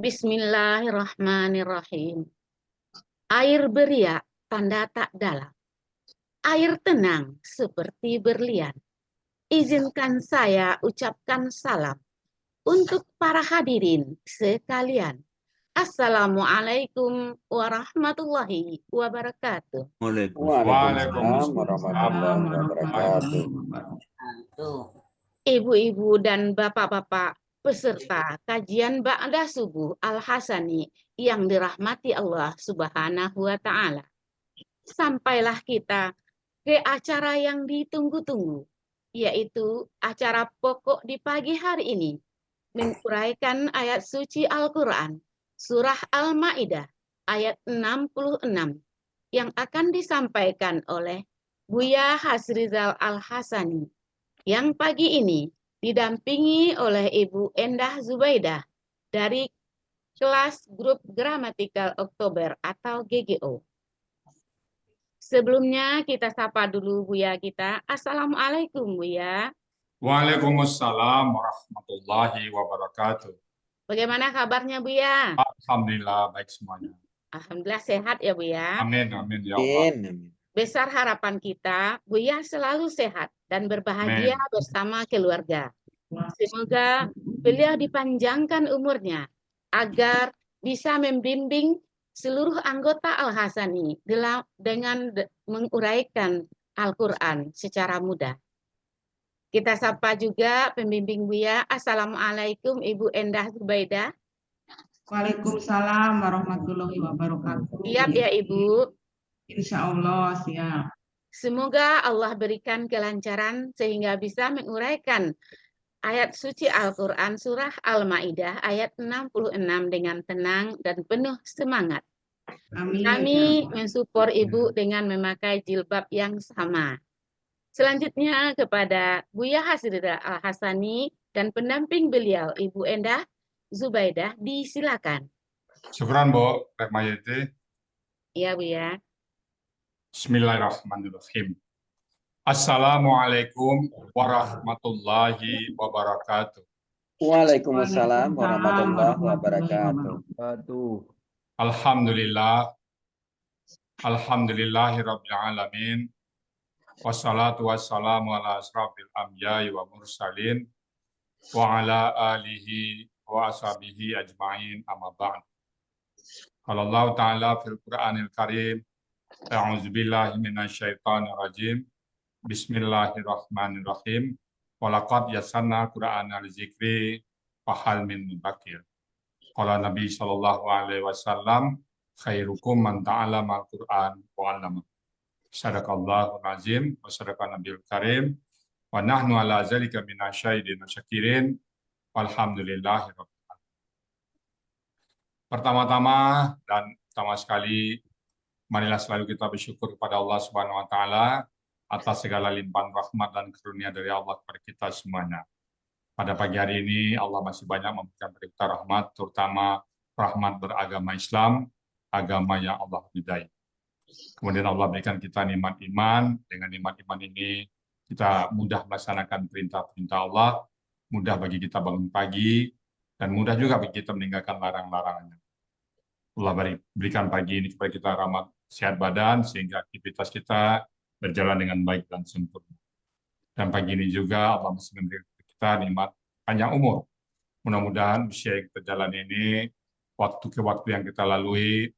Bismillahirrahmanirrahim. Air beria, tanda tak dalam. Air tenang, seperti berlian. Izinkan saya ucapkan salam untuk para hadirin sekalian. Assalamualaikum warahmatullahi wabarakatuh. Waalaikumsalam Waalaikumsalam warahmatullahi warahmatullahi wabarakatuh. wabarakatuh. Ibu-ibu dan bapak-bapak peserta kajian Ba'da Subuh Al-Hasani yang dirahmati Allah Subhanahu wa Ta'ala. Sampailah kita ke acara yang ditunggu-tunggu, yaitu acara pokok di pagi hari ini, menguraikan ayat suci Al-Quran, Surah Al-Ma'idah, ayat 66, yang akan disampaikan oleh Buya Hasrizal Al-Hasani, yang pagi ini didampingi oleh Ibu Endah Zubaidah dari kelas Grup Gramatikal Oktober atau GGO. Sebelumnya kita sapa dulu Buya kita. Assalamualaikum Buya. Waalaikumsalam warahmatullahi wabarakatuh. Bagaimana kabarnya Buya? Alhamdulillah baik semuanya. Alhamdulillah sehat ya Buya. Amin amin ya Allah. Amin. Besar harapan kita Buya selalu sehat dan berbahagia Amin. bersama keluarga. Semoga beliau dipanjangkan umurnya agar bisa membimbing seluruh anggota Al-Hasani dengan menguraikan Al-Quran secara mudah. Kita sapa juga pembimbing Buya. Assalamualaikum Ibu Endah Zubaidah. Waalaikumsalam warahmatullahi wabarakatuh. Siap ya Ibu? Insya Allah siap. Semoga Allah berikan kelancaran sehingga bisa menguraikan ayat suci Al-Quran Surah Al-Ma'idah ayat 66 dengan tenang dan penuh semangat. Amin. Kami mensupport Ibu dengan memakai jilbab yang sama. Selanjutnya kepada Buya Hasrizal Al-Hasani dan pendamping beliau Ibu Endah Zubaidah, disilakan. Syukran Bu Rekmayeti. Iya Buya. Bismillahirrahmanirrahim. Assalamualaikum warahmatullahi wabarakatuh. Waalaikumsalam warahmatullahi wabarakatuh. Alhamdulillah. Alhamdulillahirabbil alamin. Wassalatu wassalamu ala asrafil anbiya'i wa mursalin wa ala alihi wa ashabihi ajma'in amma ba'd. Qala Allah Ta'ala fil Qur'anil Karim, a'udzubillahi minasyaitonir rajim. Bismillahirrahmanirrahim. Walaqad yassarna Qur'ana lidzikri fahal min mudzakir. Qala Nabi sallallahu alaihi wasallam, khairukum man ta'allama al-Qur'an wa 'allama. Sadaqallahul azim wa sadaqa nabiyul karim wa nahnu ala zalika minasyahidin wa syakirin walhamdulillahi rabbil alamin. Pertama-tama dan pertama sekali, marilah selalu kita bersyukur kepada Allah Subhanahu wa taala atas segala limpahan rahmat dan karunia dari Allah kepada kita semuanya. Pada pagi hari ini Allah masih banyak memberikan berita rahmat, terutama rahmat beragama Islam, agama yang Allah ridai. Kemudian Allah berikan kita nikmat iman. Dengan nikmat iman ini kita mudah melaksanakan perintah-perintah Allah, mudah bagi kita bangun pagi, dan mudah juga bagi kita meninggalkan larang-larangannya. Allah berikan pagi ini kepada kita rahmat sehat badan, sehingga aktivitas kita berjalan dengan baik dan sempurna. Dan pagi ini juga Allah masih memberikan kepada kita nikmat panjang umur. Mudah-mudahan usia yang kita jalani ini, waktu ke waktu yang kita lalui,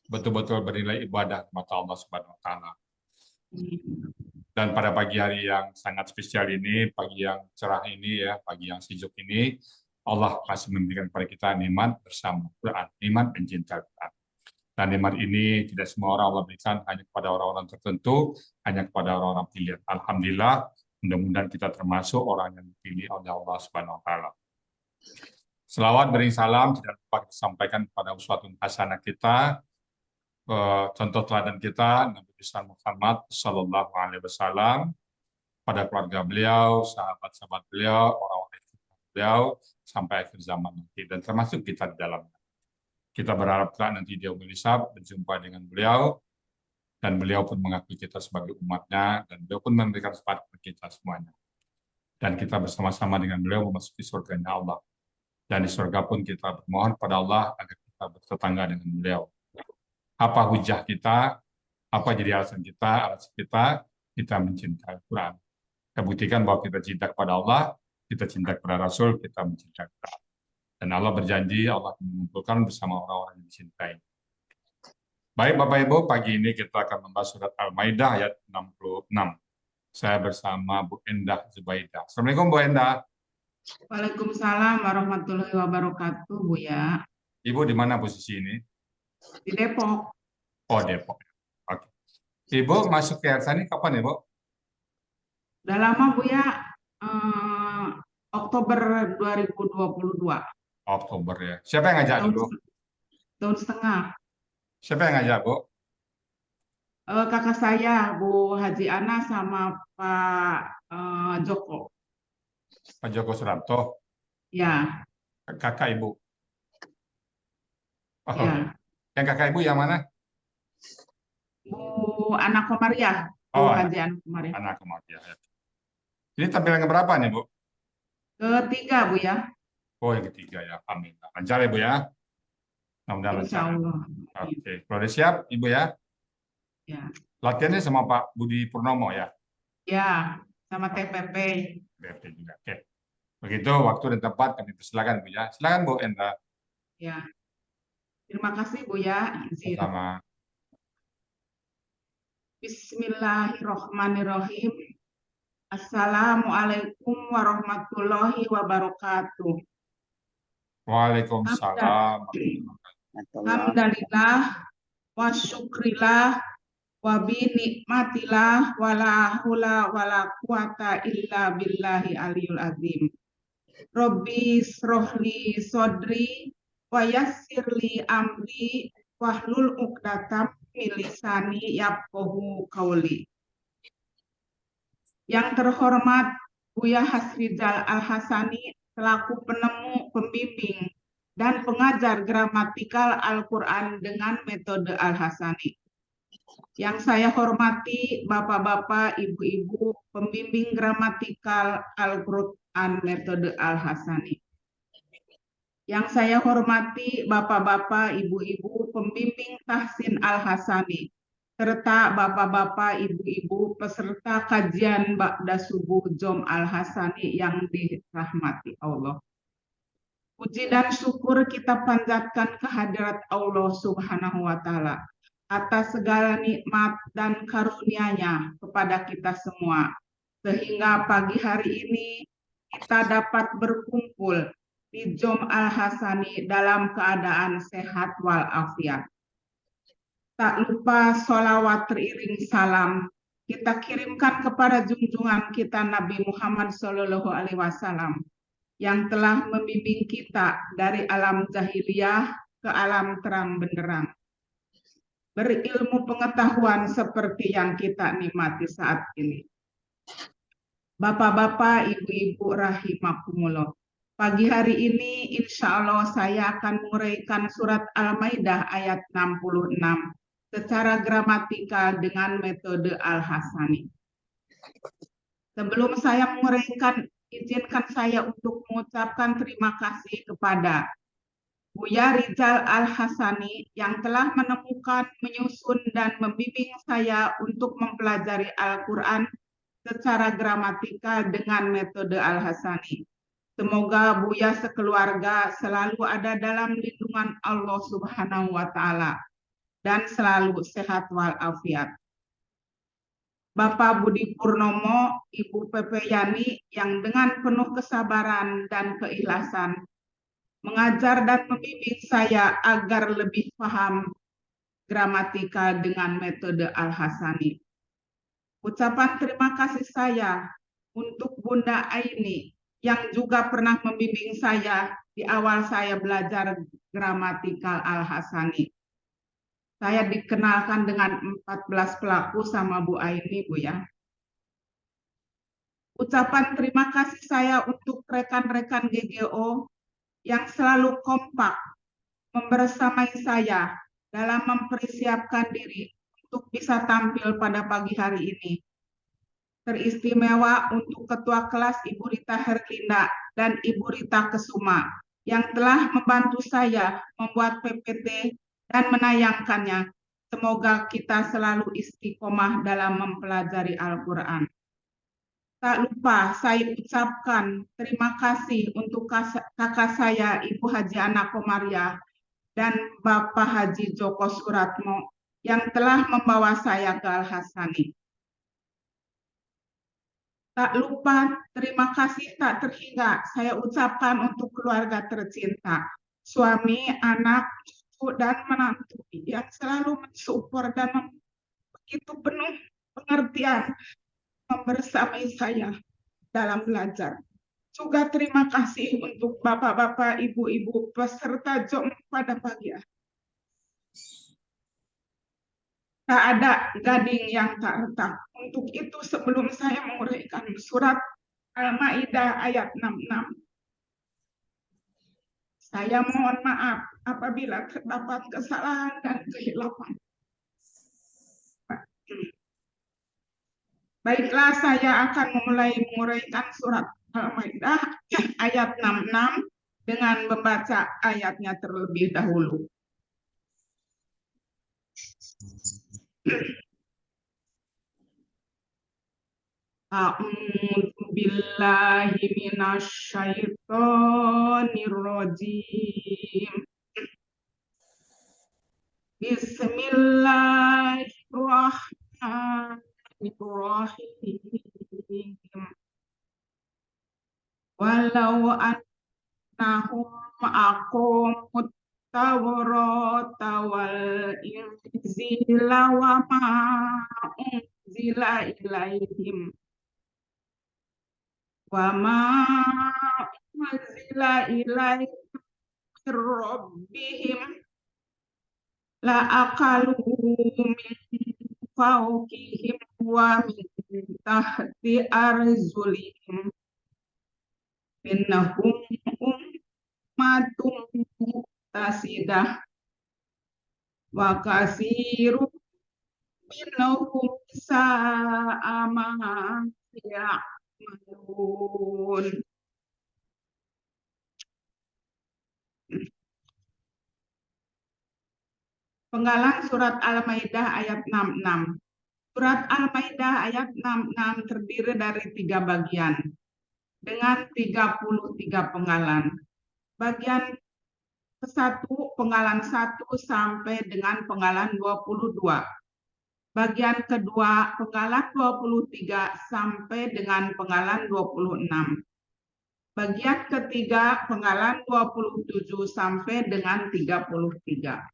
betul-betul bernilai ibadah kepada Allah Subhanahu wa taala. Dan pada pagi hari yang sangat spesial ini, pagi yang cerah ini ya, pagi yang sejuk ini, Allah masih memberikan kepada kita nikmat bersama Quran, nikmat mencintai Quran. Dan nikmat ini tidak semua orang Allah berikan, hanya kepada orang-orang tertentu, hanya kepada orang-orang pilihan. Alhamdulillah, mudah-mudahan kita termasuk orang yang dipilih oleh Allah Subhanahu wa taala. Selawat beri salam tidak lupa kita sampaikan kepada uswatun hasanah kita, contoh teladan kita Nabi besar Muhammad Sallallahu Alaihi Wasallam, pada keluarga beliau, sahabat-sahabat beliau, orang-orang beliau sampai akhir zaman nanti, dan termasuk kita di dalamnya. Kita berharap nanti dia hisab berjumpa dengan beliau, dan beliau pun mengakui kita sebagai umatnya, dan beliau pun memberikan syafaat kepada kita semuanya. Dan kita bersama-sama dengan beliau memasuki surganya Allah. Dan di surga pun kita bermohon pada Allah agar kita bertetangga dengan beliau. Apa hujah kita, apa jadi alasan kita mencintai Al-Quran. Kita buktikan bahwa kita cinta kepada Allah, kita cinta kepada Rasul, kita mencintai Quran. Dan Allah berjanji, Allah akan mengumpulkan bersama orang-orang yang dicintai. Baik Bapak Ibu, pagi ini kita akan membahas surat Al-Maidah ayat 66. Saya bersama Bu Endah Zubaidah. Assalamualaikum Bu Endah. Waalaikumsalam warahmatullahi wabarakatuh, Buya. Ibu di mana posisi ini? Di Depok. Oh, Depok. Oke. Ibu masuk ke Yayasan ini kapan Ibu? Udah lama, Buya. Oktober 2022. Oktober ya. Siapa yang ngajak dulu? Tahun setengah. Siapa yang ngajak Bu? Kakak saya, Bu Haji Ana sama Pak Joko. Pak Joko Suranto. Ya, Kakak Ibu. Oh, ya. yang kakak Ibu yang mana? Bu Ana Komariah. Bu Oh, Haji Ana Komariah. anak kematian. Ini tampilan yang berapa nih Bu? Ketiga, Bu ya. Oh, yang ketiga ya. Amin. Lancar ya Bu ya. Mudah-mudahan Insya lancar. Allah. Oke, kalau udah siap Ibu ya. Ya. Latihannya sama Pak Budi Purnomo ya. Ya, sama TPP. BP juga. Oke. Begitu waktu dan tempat kami persilakan Bu ya. Silakan Bu Enda. Ya. Terima kasih, Bu ya. Izin. Sama. Bismillahirrahmanirrahim. Assalamualaikum warahmatullahi wabarakatuh. Waalaikumsalam. Alhamdulillah wa syukrillah wa bi nikmatillah wala haula wala quwata illa billahi aliyul azim. Rabbi srohli sodri wa yassirli amri wahlul uqdatam min lisani yafqahu qauli. Yang terhormat Buya Hasrizal Al-Hasani selaku penemu, pembimbing, dan pengajar gramatikal Al-Quran dengan metode Al-Hasani. Yang saya hormati Bapak-bapak, Ibu-ibu, pembimbing gramatikal Al-Quran metode Al-Hasani. Yang saya hormati Bapak-bapak, Ibu-ibu, pembimbing tahsin Al-Hasani, serta Bapak-bapak, Ibu-ibu, peserta kajian Ba'da Subuh Jom Al-Hasani yang dirahmati Allah. Puji dan syukur kita panjatkan kehadirat Allah Subhanahu wa Ta'ala atas segala nikmat dan karunia-Nya kepada kita semua, sehingga pagi hari ini kita dapat berkumpul di Jom Al-Hasani dalam keadaan sehat walafiat. Tak lupa sholawat teriring salam kita kirimkan kepada junjungan kita Nabi Muhammad SAW yang telah membimbing kita dari alam jahiliyah ke alam terang benderang. Berilmu pengetahuan seperti yang kita nikmati saat ini. Bapak-bapak, ibu-ibu rahimakumullah. Pagi hari ini insya Allah saya akan menguraikan surat Al-Maidah ayat 66 secara gramatikal dengan metode Al-Hasani. Sebelum saya menguraikan, izinkan saya untuk mengucapkan terima kasih kepada Buya Rizal Al-Hasani yang telah menemukan, menyusun, dan membimbing saya untuk mempelajari Al-Quran secara gramatikal dengan metode Al-Hasani. Semoga Buya sekeluarga selalu ada dalam lindungan Allah Subhanahu wa Ta'ala dan selalu sehat walafiat. Bapak Budi Purnomo, Ibu Pepe Yani yang dengan penuh kesabaran dan keikhlasan mengajar dan membimbing saya agar lebih paham gramatikal dengan metode Al-Hasani. Ucapan terima kasih saya untuk Bunda Aini yang juga pernah membimbing saya di awal saya belajar gramatikal Al-Hasani. Saya dikenalkan dengan 14 pelaku sama Bu Aini, Bu ya. Ucapan terima kasih saya untuk rekan-rekan GGO yang selalu kompak membersamai saya dalam mempersiapkan diri untuk bisa tampil pada pagi hari ini. Teristimewa untuk Ketua Kelas Ibu Rita Herlinda dan Ibu Rita Kesuma yang telah membantu saya membuat PPT dan menayangkannya. Semoga kita selalu istiqomah dalam mempelajari Al-Quran. Tak lupa saya ucapkan terima kasih untuk kakak saya, Ibu Haji Ana Komariah, dan Bapak Haji Joko Suratmo yang telah membawa saya ke Al-Hasani. Tak lupa terima kasih tak terhingga saya ucapkan untuk keluarga tercinta, suami, anak, cucu, dan menantu yang selalu mensupport dan begitu penuh pengertian membersamai saya dalam belajar. Juga terima kasih untuk bapak-bapak, ibu-ibu peserta JOM pada pagi hari. Tak ada gading yang tak retak. Untuk itu sebelum saya menguraikan surat Al-Maidah ayat 66, saya mohon maaf apabila terdapat kesalahan dan kehilafan. Baiklah, saya akan memulai menguraikan surat Al-Maidah ayat 66 dengan membaca ayatnya terlebih dahulu. A'udzu billahi minasyaitonir rajim. Bismillahirrahmanirrahim. Walau annahum aqamut Tawrata wal Injila wa ma unzila ilaihim wa ma unzila ilaihim rabbihim la akalu min fawqihim wa min tahti arzulihim innahum ummatun muqtasidah wa katsirun minhum sa'a ma ya'malun. Penggalan surat Al-Maidah ayat 66. Surat Al-Maidah ayat 66 terdiri dari 3 bagian dengan 33 penggalan. Bagian ke-1, penggalan 1 sampai dengan penggalan 22. Bagian kedua, penggalan 23 sampai dengan penggalan 26. Bagian ketiga, penggalan 27 sampai dengan 33.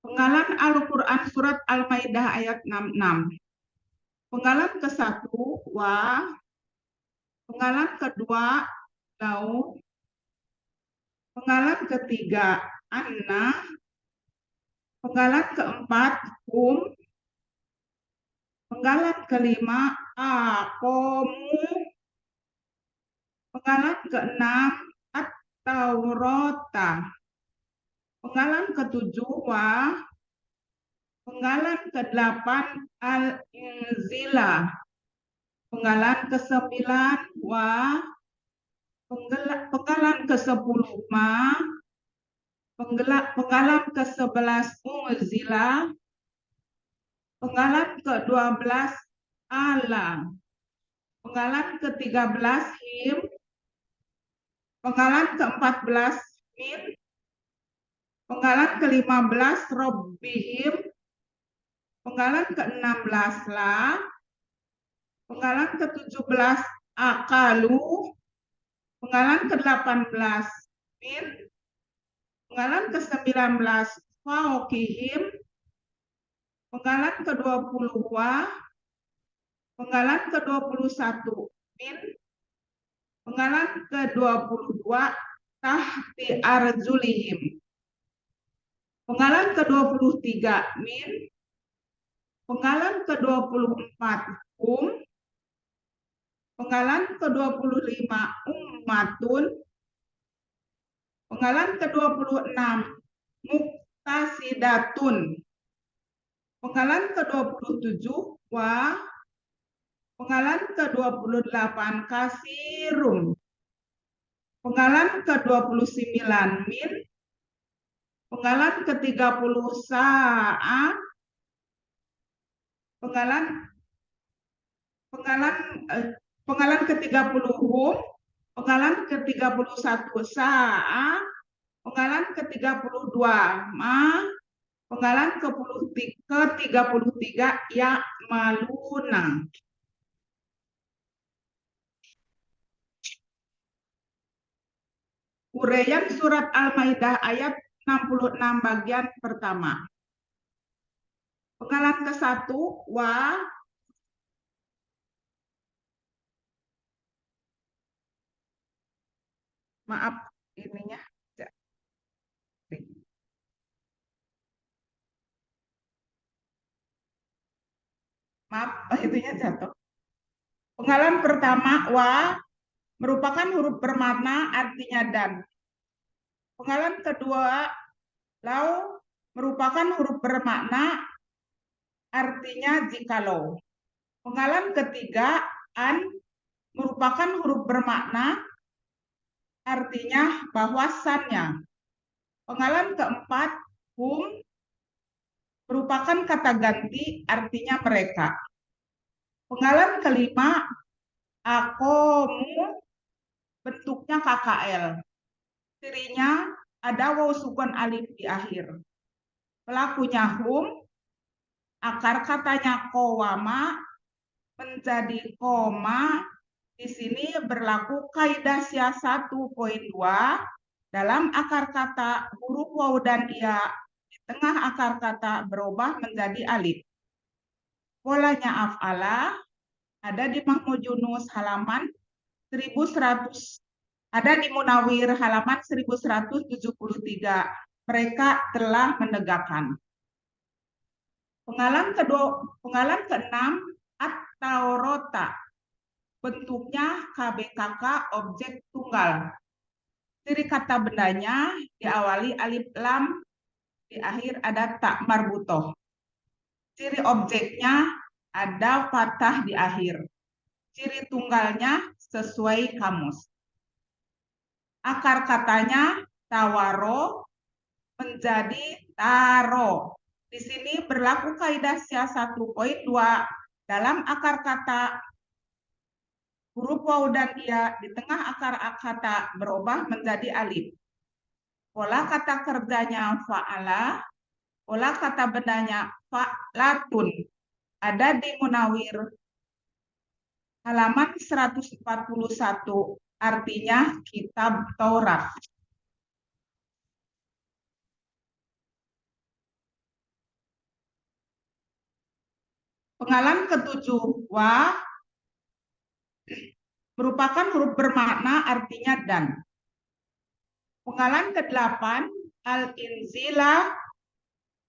Penggalan Al-Quran surat Al-Maidah ayat 66. Penggalan ke-1, wa. Penggalan kedua, lau. Penggalan ketiga, anna. Penggalan keempat, hum. Penggalan kelima, aqomu. Penggalan keenam, at-taurata. Penggalan ketujuh, wa. Penggalan ke-8, al-inzila. Penggalan ke-9, wa. Penggalan ke-10, ma. Penggalan ke-11, unzila. Penggalan ke-12, ala. Penggalan ke-13, him. Penggalan ke-14, min. Penggalan ke-15, robbihim. Penggalan ke-16, la. Penggalan ke-17, akalu. Penggalan ke-18, min. Penggalan ke-19, fauqihim. Penggalan ke-20, wa. Penggalan ke-21, min. Penggalan ke-22, tahti arzulihim. Penggalan ke-23, min. Penggalan ke-24, hum. Penggalan ke-25, ummatun. Penggalan ke-26, muqtasidatun. Penggalan ke-27, wa. Penggalan ke-28 kasirun. Penggalan ke-29 min. Penggalan ke-30 sa'a. Penggalan ke-30 hum. Penggalan ke-31 sa'a. Penggalan ke-32 ma. Penggalan ke-33 ya maluna. Uraian surat Al-Maidah ayat 66 bagian pertama. Penggalan ke-1 wa. Maaf ininya. Maaf, itunya jatuh. Penggalan pertama wa merupakan huruf bermakna artinya dan. Penggalan kedua lau merupakan huruf bermakna artinya jikalau. Penggalan ketiga an merupakan huruf bermakna artinya bahwasannya. Penggalan keempat hum merupakan kata ganti artinya mereka. Penggalan kelima akomu bentuknya KKL. Cirinya ada waw sukun alif di akhir. Pelakunya hum, akar katanya kowama menjadi koma. Di sini berlaku kaidah SIA 1.2 dalam akar kata huruf waw dan ya di tengah akar kata berubah menjadi alif. Polanya af'ala ada di Mahmud Yunus halaman 1100, ada di Munawir halaman 1173. Mereka telah menegakkan. Penggalan ke-6 at-taurata. Bentuknya KBKK objek tunggal. Ciri kata bendanya diawali alif lam, di akhir ada tak marbutoh. Ciri objeknya ada fathah di akhir. Ciri tunggalnya sesuai kamus. Akar katanya tawaro menjadi taro. Di sini berlaku kaidah SIA 1.2 dalam akar kata huruf waw dan ya di tengah akar kata berubah menjadi alif. Pola kata kerjanya fa'ala, pola kata bendanya fa'latun. Ada di Munawir halaman 141, artinya kitab Taurat. Penggalan ke-7 wa merupakan huruf bermakna artinya dan. Penggalan ke-8 al-inzila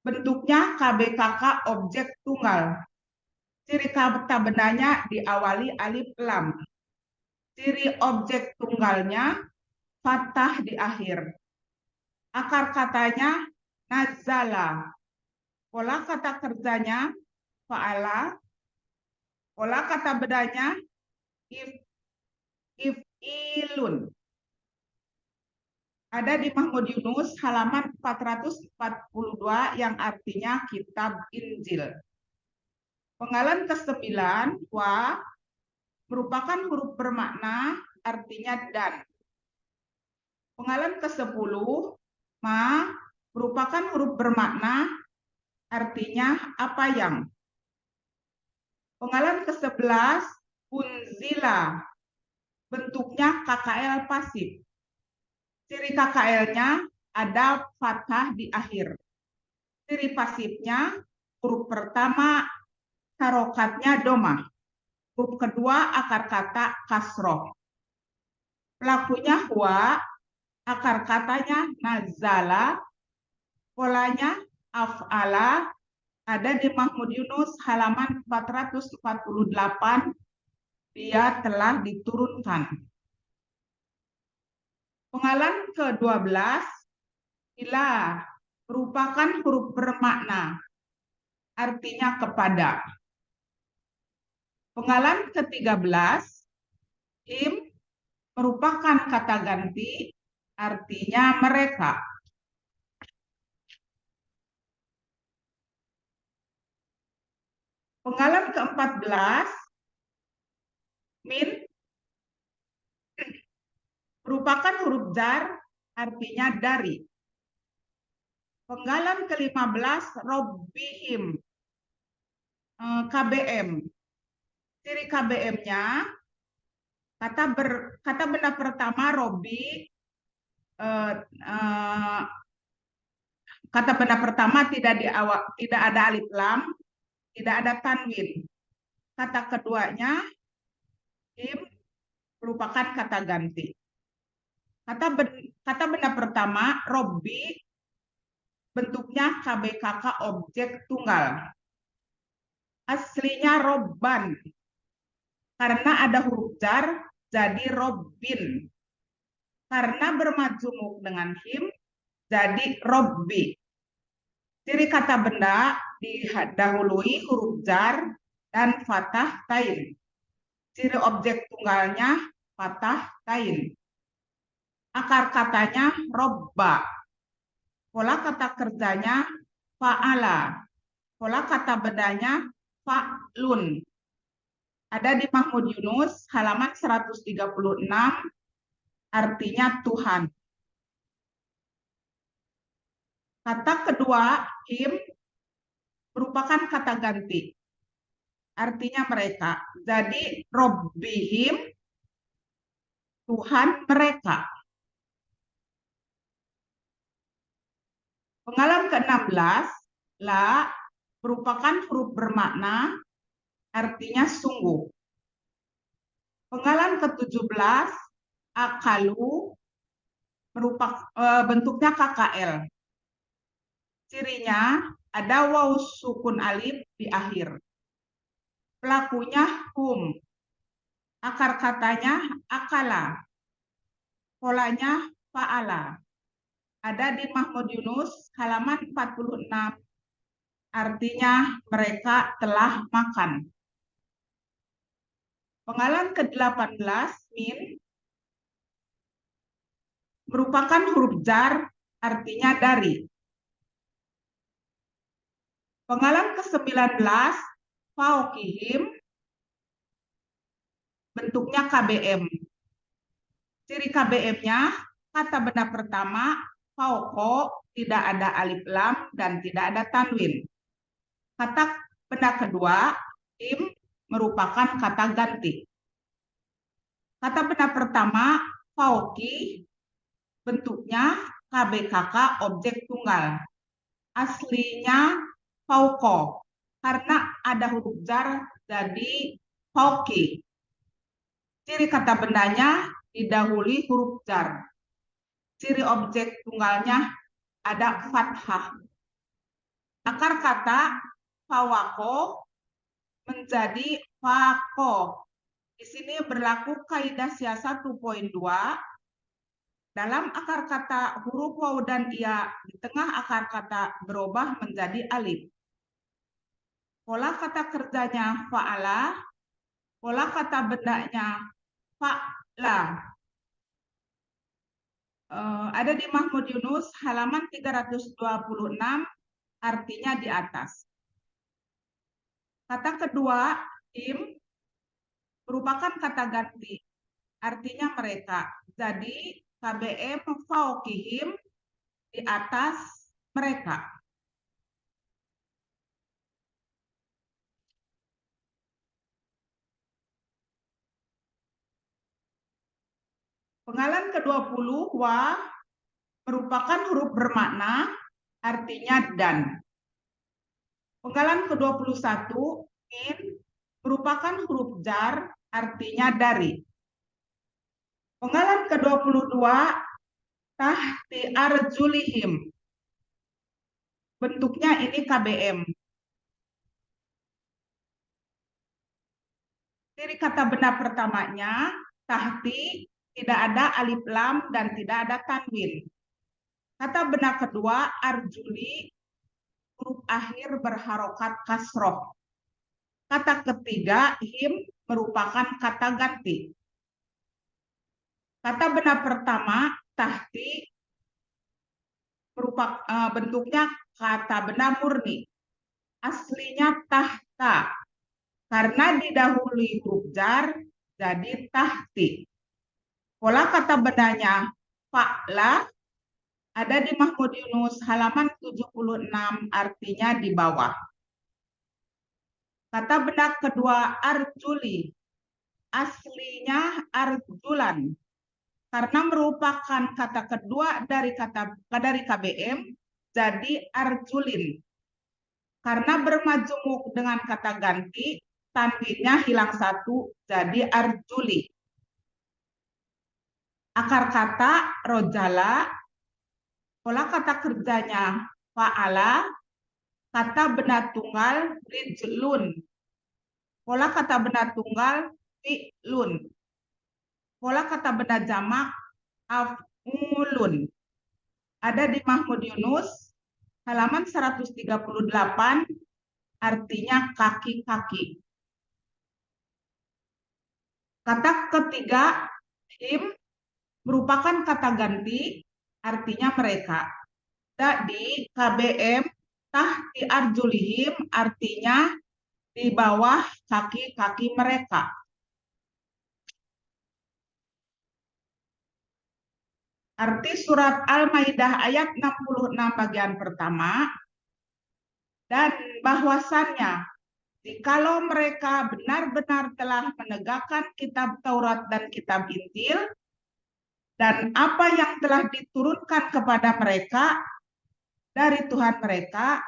bentuknya KBKK objek tunggal. Ciri kata bendanya diawali alif lam. Ciri objek tunggalnya fathah di akhir. Akar katanya nazala. Pola kata kerjanya fa'ala. Pola kata bendanya if'ilun. Ada di Mahmud Yunus halaman 442 yang artinya kitab Injil. Penggalan ke-9 wa merupakan huruf bermakna artinya dan. Penggalan ke-10 ma merupakan huruf bermakna artinya apa yang. Penggalan ke-11 unzila bentuknya KKL pasif. Ciri KKL-nya ada fathah di akhir. Ciri pasifnya huruf pertama harokatnya domah. Huruf kedua akar kata kasroh. Pelakunya huwa, akar katanya nazala, polanya af'ala, ada di Mahmud Yunus halaman 448, dia telah diturunkan. Penggalan ke-12 ila merupakan huruf bermakna artinya kepada. Penggalan ke-13, him merupakan kata ganti, artinya mereka. Penggalan ke-14, min merupakan huruf jar, artinya dari. Penggalan ke-15, robbihim, KBM. Ciri KBM-nya, kata benda pertama robbi, kata benda pertama tidak ada alif lam, tidak ada tanwin. Kata keduanya, him, merupakan kata ganti. Kata benda pertama, robbi, bentuknya KBKK objek tunggal. Aslinya robban. Karena ada huruf jar, jadi robbin. Karena bermajmuk dengan him, jadi robbi. Ciri kata benda didahului huruf jar dan fathah tain. Ciri objek tunggalnya fathah tain. Akar katanya robba. Pola kata kerjanya fa'ala. Pola kata bendanya fa'lun. Ada di Mahmud Yunus halaman 136, artinya Tuhan. Kata kedua, him, merupakan kata ganti. Artinya mereka. Jadi robbihim, Tuhan mereka. Penggalan ke-16, la, merupakan huruf bermakna, artinya sungguh. Penggalan ke-17, akalu, bentuknya KKL. Cirinya ada waw sukun alif di akhir. Pelakunya hum. Akar katanya akala. Polanya fa'ala. Ada di Mahmud Yunus halaman 46. Artinya mereka telah makan. Penggalan ke-18, min, merupakan huruf jar, artinya dari. Penggalan ke-19, fauqihim, bentuknya KBM. Ciri KBM-nya, kata benda pertama, fauqo, tidak ada alif lam dan tidak ada tanwin. Kata benda kedua, im, merupakan kata ganti. Kata benda pertama, fauqi, bentuknya KBKK objek tunggal. Aslinya fauqo, karena ada huruf jar jadi fauqi. Ciri kata bendanya didahului huruf jar. Ciri objek tunggalnya ada fathah. Akar kata fawako menjadi fako. Di sini berlaku kaidah siasat 2.2. Dalam akar kata huruf waw dan ya di tengah akar kata berubah menjadi alif. Pola kata kerjanya fa'ala, pola kata bendanya fa'la. Ada di Mahmud Yunus halaman 326, artinya di atas. Kata kedua, him, merupakan kata ganti, artinya mereka. Jadi KBM fauqihim, di atas mereka. Penggalan ke-20, wa, merupakan huruf bermakna, artinya dan. Penggalan ke-21, min, merupakan huruf jar, artinya dari. Penggalan ke-22, tahti arjulihim. Bentuknya ini KBM. Ciri kata benda pertamanya, tahti, tidak ada alif lam dan tidak ada tanwin. Kata benda kedua, arjuli, huruf akhir berharokat kasroh. Kata ketiga, him, merupakan kata ganti. Kata benda pertama, tahti, merupakan bentuknya kata benda murni. Aslinya tahta. Karena didahului huruf jar, jadi tahti. Pola kata bendanya fa'la ada di Mahmud Yunus halaman 76, artinya di bawah. Kata benda kedua arjuli. Aslinya arjulan. Karena merupakan kata kedua dari KBM, jadi arjulin. Karena bermajemuk dengan kata ganti, tanwinnya hilang satu, jadi arjuli. Akar kata rojala, pola kata kerjanya fa'ala, kata benda tunggal rijlun, pola kata benda tunggal fi'lun, pola kata benda jamak af'ulun. Ada di Mahmud Yunus halaman 138, artinya kaki-kaki. Kata ketiga, him, merupakan kata ganti, artinya mereka. Di KBM, tahti arjulihim, artinya di bawah kaki-kaki mereka. Arti surat Al-Maidah ayat 66 bagian pertama, dan bahwasannya jikalau mereka benar-benar telah menegakkan kitab Taurat dan kitab Injil, dan apa yang telah diturunkan kepada mereka dari Tuhan mereka,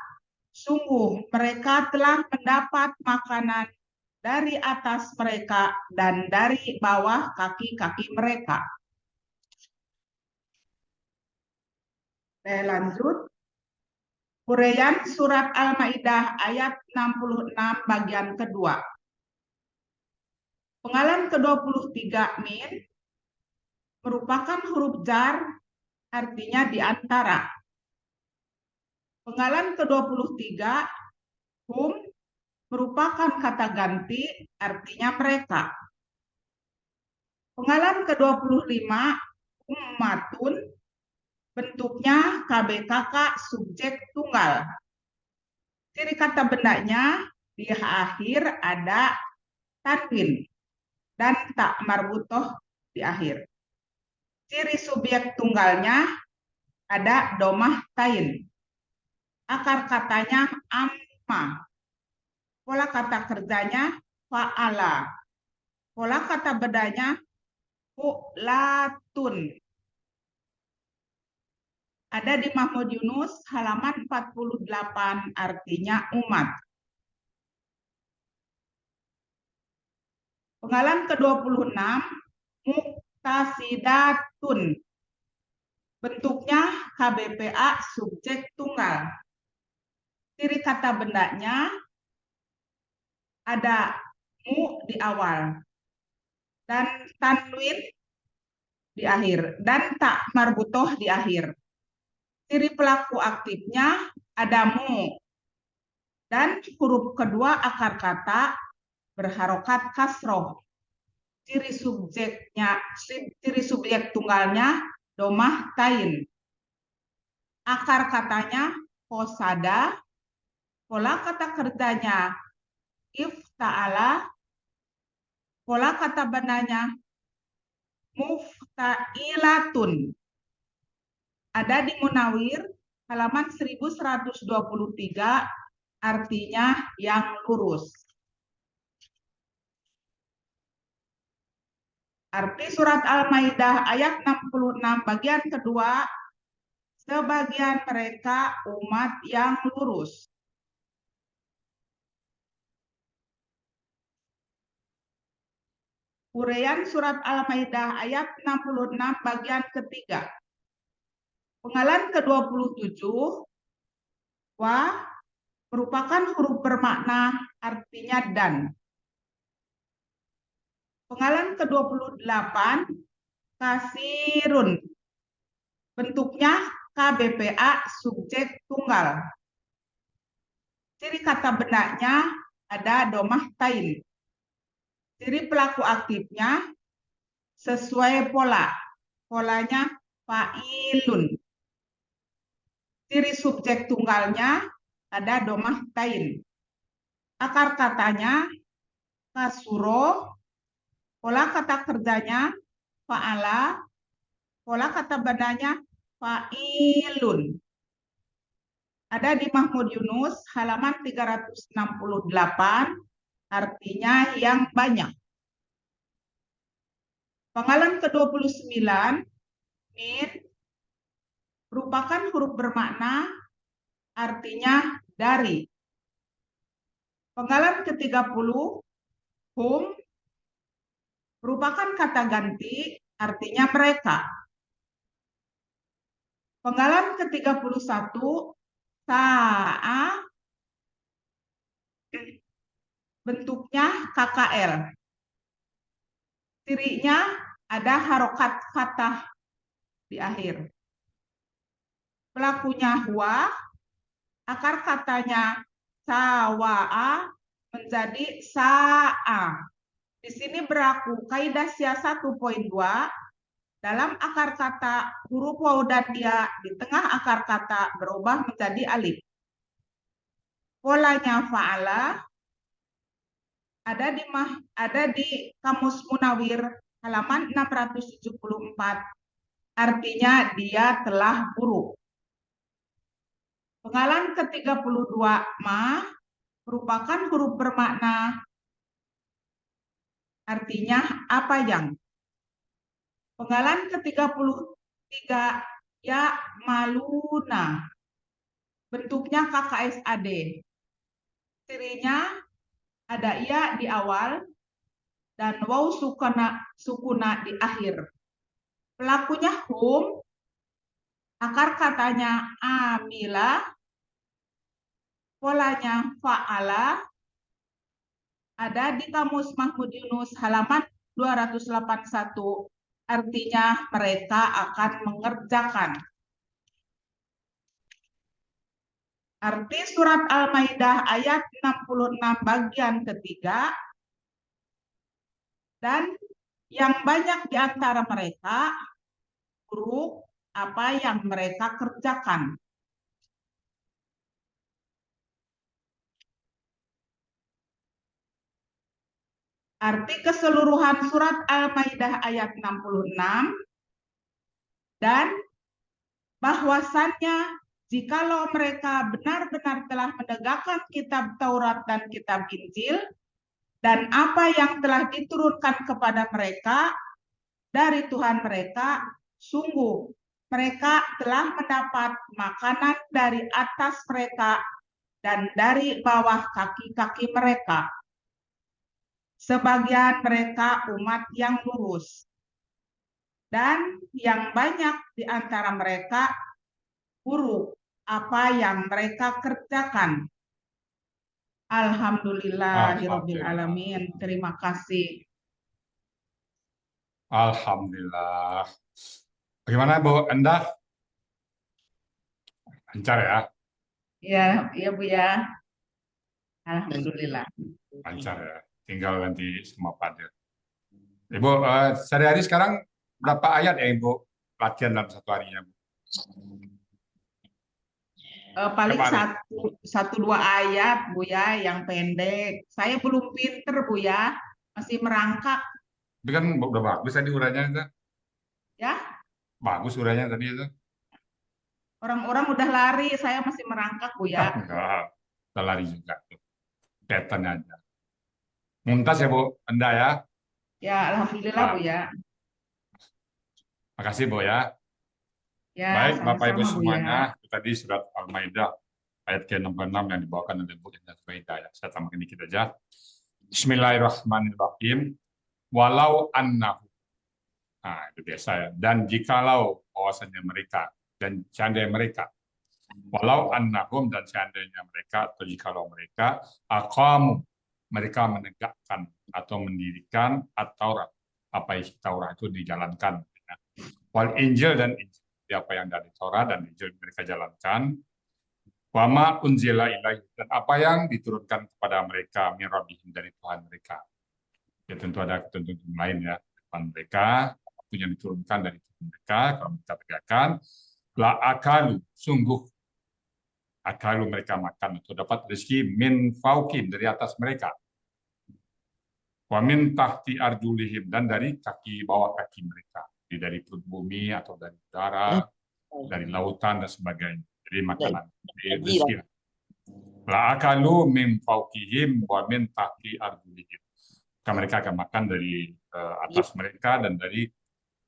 sungguh mereka telah mendapat makanan dari atas mereka dan dari bawah kaki-kaki mereka. Saya lanjut. Uraian surat Al-Maidah ayat 66 bagian kedua. Penggalan ke-23 min merupakan huruf jar, artinya di antara. Penggalan ke-23 hum merupakan kata ganti, artinya mereka. Penggalan ke-25 ummatun, bentuknya KBKK subjek tunggal. Ciri kata bendanya di akhir ada tanwin dan tak marbutoh di akhir. Ciri subjek tunggalnya ada domah tain. Akar katanya amma. Pola kata kerjanya fa'ala. Pola kata bedanya fu'latun. Ada di Mahmud Yunus halaman 48, artinya umat. Penggalan ke-26 muktasidatun. Bentuknya KBPA subjek tunggal. Ciri kata bendanya ada mu di awal dan tanwin di akhir dan tak marbutoh di akhir. Ciri pelaku aktifnya ada mu dan huruf kedua akar kata berharokat kasroh. Ciri subjek tunggalnya domah tain. Akar katanya posada. Pola kata kerjanya ifta'ala. Pola kata bendanya mufta'ilatun. Ada di Munawir halaman 1123, artinya yang lurus. Arti surat Al-Maidah ayat 66 bagian kedua, sebagian mereka umat yang lurus. Uraian surat Al-Maidah ayat 66 bagian ketiga. Penggalan ke-27, wa merupakan huruf bermakna artinya dan. Penggalan ke-28, kasirun. Bentuknya KBPA subjek tunggal. Ciri kata bendanya ada domah tain. Ciri pelaku aktifnya sesuai pola. Polanya fa'ilun. Ciri subjek tunggalnya ada domah tain. Akar katanya kasuro. Pola kata kerjanya fa'ala. Pola kata bandanya fa'ilun. Ada di Mahmud Yunus halaman 368, artinya yang banyak. Penggalan ke-29, min, merupakan huruf bermakna, artinya dari. Penggalan ke-30, hum, merupakan kata ganti, artinya mereka. Penggalan ke-31, sa'a, bentuknya KKL. Cirinya ada harokat fathah di akhir. Pelakunya huwa, akar katanya sawa'a menjadi sa'a. Di sini berlaku kaidah siasat 1.2, dalam akar kata huruf waw dan ya di tengah akar kata berubah menjadi alif. Polanya fa'ala ada di Kamus Munawir halaman 674, artinya dia telah buruk. Penggalan ke-32 ma merupakan huruf bermakna, artinya apa yang. Penggalan ke-33 ya maluna, bentuknya KKSAD. Cirinya ada ya di awal dan waw sukuna di akhir. Pelakunya hum, akar katanya amila, polanya fa'ala, ada di Kamus Mahmud Yunus halaman 281, artinya mereka akan mengerjakan. Arti surat Al-Maidah ayat 66 bagian ketiga, dan yang banyak di antara mereka buruk apa yang mereka kerjakan. Arti keseluruhan surat Al-Maidah ayat 66, dan bahwasannya jikalau mereka benar-benar telah menegakkan kitab Taurat dan kitab Injil, dan apa yang telah diturunkan kepada mereka dari Tuhan mereka, sungguh mereka telah mendapat makanan dari atas mereka dan dari bawah kaki-kaki mereka. Sebagian mereka umat yang lurus, dan yang banyak di antara mereka buruk apa yang mereka kerjakan. Alhamdulillahirabbil alamin. Terima kasih. Alhamdulillah. Bagaimana Bu Endah? Lancar ya? Iya Bu ya. Alhamdulillah. Lancar ya. Tinggal nanti semua pada. Ibu, sehari-hari sekarang berapa ayat ya Ibu latihan dalam satu harinya? Paling satu dua ayat Bu ya, yang pendek. Saya belum pinter Bu ya, masih merangkak. Itu kan udah bagus tadi uraiannya itu. Ya. Bagus uraiannya tadi itu. Orang-orang udah lari, saya masih merangkak Bu ya. Enggak, udah lari juga tuh. Kelihatan aja. Muntas ya Bu Endah ya. Ya, alhamdulillah Bu ya. Makasih Bu ya. Ya, baik Bapak Ibu sama-sama Bu semuanya, ya. itu tadi surat Al-Maidah ayat ke-66 yang dibawakan oleh Bu Indah Zubaida ya. Saya tambahkan dikit aja. Bismillahirrahmanirrahim. Walau annahu. Nah, itu biasa ya. Dan jikalau bahwasanya mereka dan seandainya mereka. Walau annahum, dan seandainya mereka atau jikalau mereka aqamu, mereka menegakkan atau mendirikan at-Taurat, apa isi Taurat itu dijalankan. Wal Injil, dan Injil, apa yang dari Taurat dan Injil mereka jalankan. Wa ma unzila ilaihim, dan apa yang diturunkan kepada mereka min rabbihim, dari Tuhan mereka. Ya tentu ada ketentuan lain ya, Tuhan mereka, apapun yang diturunkan dari Tuhan mereka, kalau mereka tegakkan, la akalu, sungguh akalu mereka makan atau dapat rezeki min fauqim, dari atas mereka. Wa min tahti arjulihim, dan dari kaki bawah kaki mereka, dari perut bumi atau dari udara, dari lautan dan sebagainya. Jadi makanan, jadi rezeki. La akalu min fauqihim wa min tahti arjulihim. Maka mereka akan makan dari atas mereka dan dari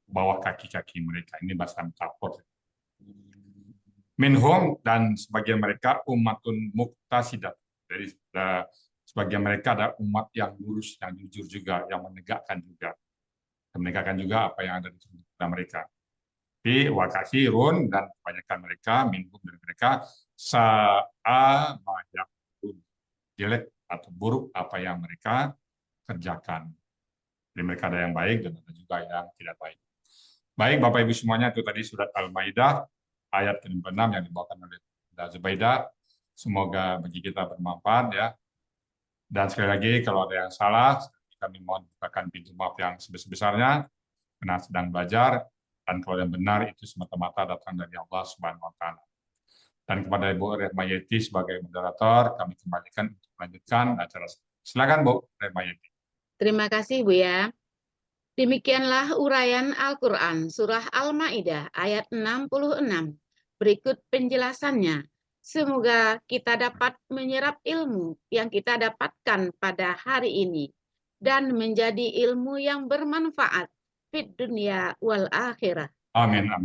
bawah kaki-kaki mereka. Ini bahasa metafor. Minhum, dan sebagian mereka ummatun muqtasidah. Dari sebagian mereka ada umat yang lurus, yang jujur juga, yang menegakkan juga. Dan menegakkan juga apa yang ada di sekitar mereka. Tapi wa katsirun, dan kebanyakan mereka, minhum dari mereka, sa'a ma ya'malun, jelek atau buruk apa yang mereka kerjakan. Jadi mereka ada yang baik dan ada juga yang tidak baik. Baik Bapak Ibu semuanya, itu tadi surat Al-Maidah ayat ke-6 yang dibawakan oleh Zubaidah. Semoga bagi kita bermanfaat ya. Dan sekali lagi kalau ada yang salah, kami mohon bukakan pintu maaf yang sebesar-besarnya karena sedang belajar, dan kalau yang benar itu semata-mata datang dari Allah Subhanahu wa taala. Dan kepada Ibu Rehmayeti sebagai moderator, kami kembalikan untuk melanjutkan acara. Silakan Bu Rehmayeti. Terima kasih Bu ya. Demikianlah uraian Al-Quran Surah Al-Ma'idah ayat 66. Berikut penjelasannya. Semoga kita dapat menyerap ilmu yang kita dapatkan pada hari ini dan menjadi ilmu yang bermanfaat di dunia wal akhirah. Amin, amin.